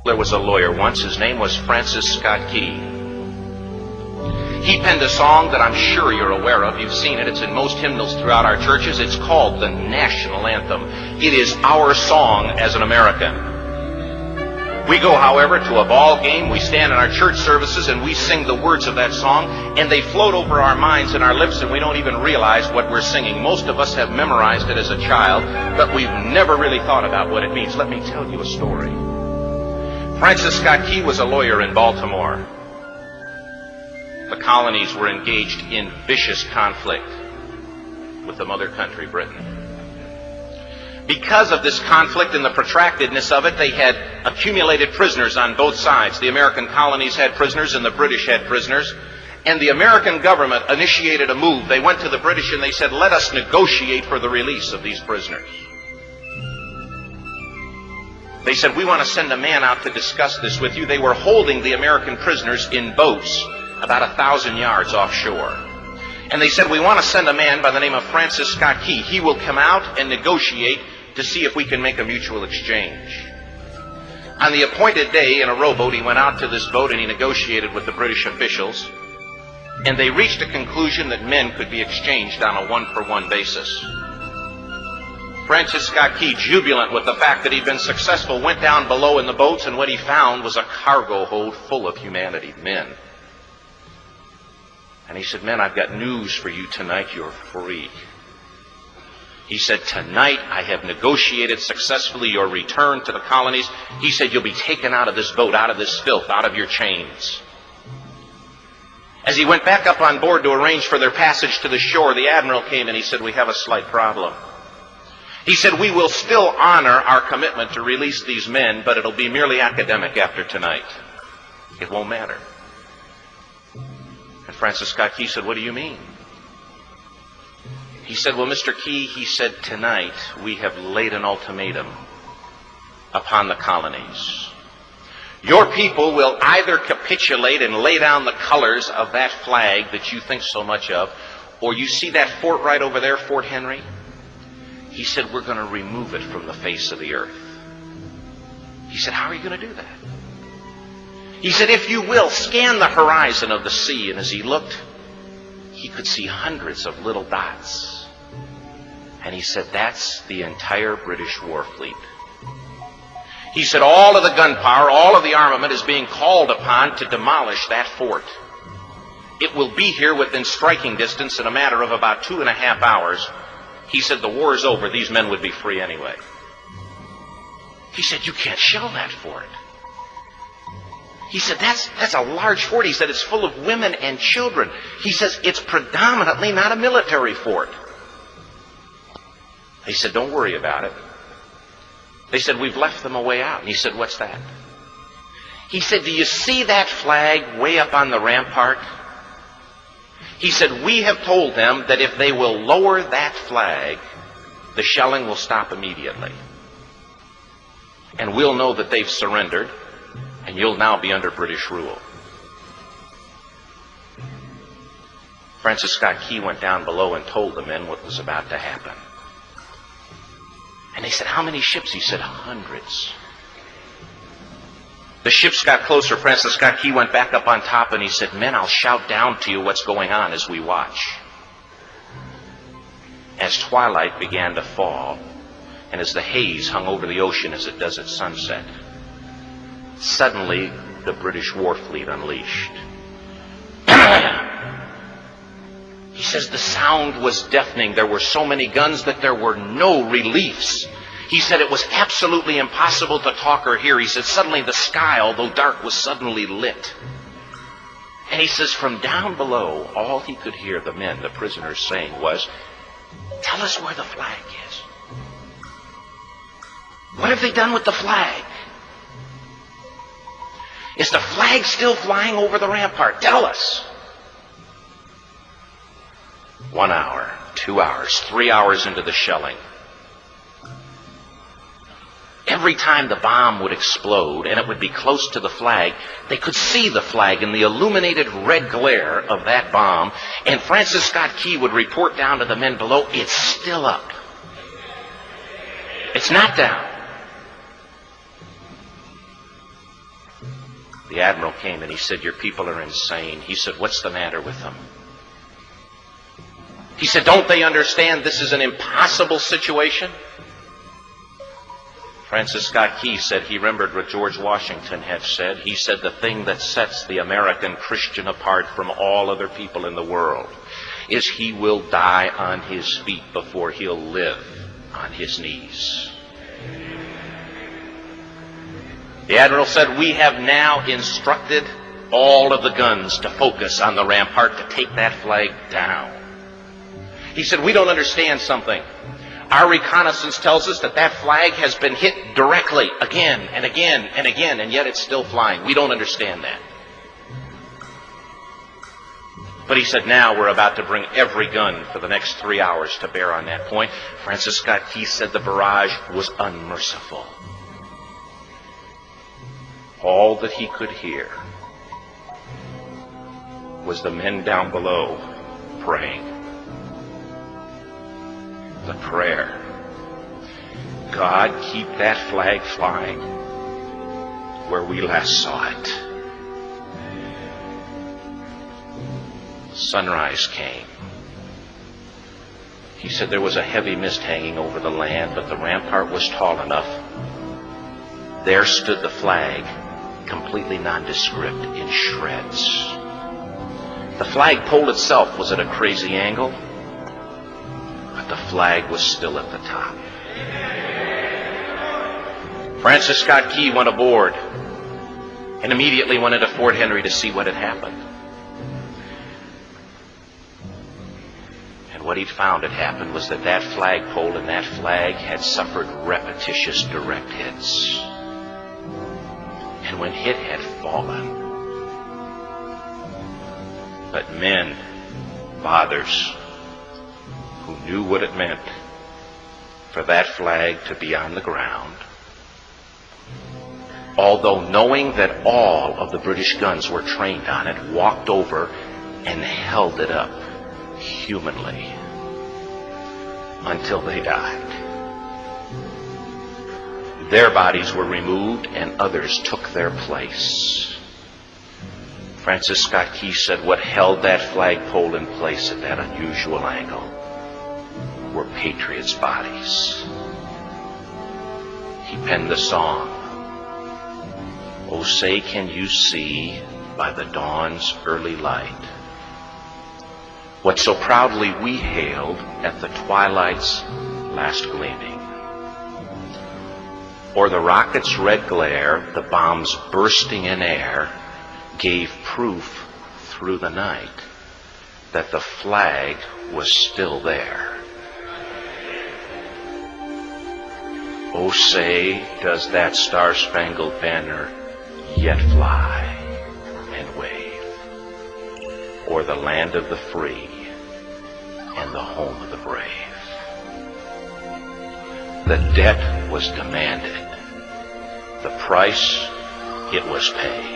There was a lawyer once. His name was Francis Scott Key. He penned a song that I'm sure you're aware of. You've seen it. It's in most hymnals throughout our churches. It's called the national anthem. It is our song as an American. We go, however, to a ball game. We stand in our church services and we sing the words of that song, and they float over our minds and our lips, and we don't even realize what we're singing. Most of us have memorized it as a child, but we've never really thought about what it means. Let me tell you a story. Francis Scott Key was a lawyer in Baltimore. The colonies were engaged in vicious conflict with the mother country, Britain. Because of this conflict and the protractedness of it, they had accumulated prisoners on both sides. The American colonies had prisoners and the British had prisoners. And the American government initiated a move. They went to the British and they said, let us negotiate for the release of these prisoners. They said, we want to send a man out to discuss this with you. They were holding the American prisoners in boats about 1,000 yards offshore. And they said, we want to send a man by the name of Francis Scott Key. He will come out and negotiate to see if we can make a mutual exchange. On the appointed day, in a rowboat, he went out to this boat and he negotiated with the British officials. And they reached a conclusion that men could be exchanged on a one-for-one basis. Francis Scott Key, jubilant with the fact that he'd been successful, went down below in the boats, and what he found was a cargo hold full of humanity, men. And he said, men, I've got news for you tonight. You're free. He said, tonight I have negotiated successfully your return to the colonies. He said, you'll be taken out of this boat, out of this filth, out of your chains. As he went back up on board to arrange for their passage to the shore, the admiral came and he said, we have a slight problem. He said, we will still honor our commitment to release these men, but it'll be merely academic after tonight. It won't matter. And Francis Scott Key said, what do you mean? He said, well, Mr. Key, he said, tonight we have laid an ultimatum upon the colonies. Your people will either capitulate and lay down the colors of that flag that you think so much of, or you see that fort right over there, Fort Henry? He said, we're going to remove it from the face of the earth. He said, how are you going to do that? He said, if you will, scan the horizon of the sea. And as he looked, he could see hundreds of little dots. And he said, that's the entire British war fleet. He said, all of the gunpowder, all of the armament is being called upon to demolish that fort. It will be here within striking distance in a matter of about 2.5 hours. He said, the war is over. These men would be free anyway. He said, you can't shell that fort. He said, that's a large fort. He said, it's full of women and children. He says, it's predominantly not a military fort. He said, don't worry about it. They said, we've left them a way out. And he said, what's that? He said, do you see that flag way up on the rampart? He said, we have told them that if they will lower that flag, the shelling will stop immediately. And we'll know that they've surrendered, and you'll now be under British rule. Francis Scott Key went down below and told the men what was about to happen. And they said, how many ships? He said, hundreds. The ships got closer. Francis Scott Key went back up on top and he said, men, I'll shout down to you what's going on as we watch. As twilight began to fall, and as the haze hung over the ocean as it does at sunset, suddenly the British war fleet unleashed. He says the sound was deafening. There were so many guns that there were no reliefs. He said it was absolutely impossible to talk or hear. He said suddenly the sky, although dark, was suddenly lit. And he says from down below, all he could hear the men, the prisoners, saying was, tell us where the flag is. What have they done with the flag? Is the flag still flying over the rampart? Tell us. 1 hour, 2 hours, 3 hours into the shelling. Every time the bomb would explode and it would be close to the flag, they could see the flag in the illuminated red glare of that bomb. And Francis Scott Key would report down to the men below, it's still up. It's not down. The admiral came and he said, "Your people are insane." He said, "What's the matter with them?" He said, "Don't they understand this is an impossible situation?" Francis Scott Key said he remembered what George Washington had said. He said, "The thing that sets the American Christian apart from all other people in the world is he will die on his feet before he'll live on his knees." The admiral said, "We have now instructed all of the guns to focus on the rampart to take that flag down." He said, "We don't understand something. Our reconnaissance tells us that that flag has been hit directly again and again and again, and yet it's still flying. We don't understand that." But he said, "Now we're about to bring every gun for the next 3 hours to bear on that point." Francis Scott Key said the barrage was unmerciful. All that he could hear was the men down below praying. The prayer, "God, keep that flag flying where we last saw it." Sunrise came. He said there was a heavy mist hanging over the land, but the rampart was tall enough. There stood the flag, completely nondescript, in shreds. The flagpole itself was at a crazy angle, but the flag was still at the top. Francis Scott Key went aboard and immediately went into Fort Henry to see what had happened. And what he'd found had happened was that that flagpole and that flag had suffered repetitious direct hits. And when it had fallen, but men, fathers, who knew what it meant for that flag to be on the ground, although knowing that all of the British guns were trained on it, walked over and held it up humanly until they died. Their bodies were removed and others took their place. Francis Scott Key said what held that flagpole in place at that unusual angle were patriots' bodies. He penned the song, "Oh, say can you see by the dawn's early light what so proudly we hailed at the twilight's last gleaming. O'er the rocket's red glare, the bombs bursting in air, gave proof through the night that the flag was still there. Oh, say, does that star-spangled banner yet fly and wave o'er the land of the free and the home of the brave?" The debt was demanded. The price, it was paid.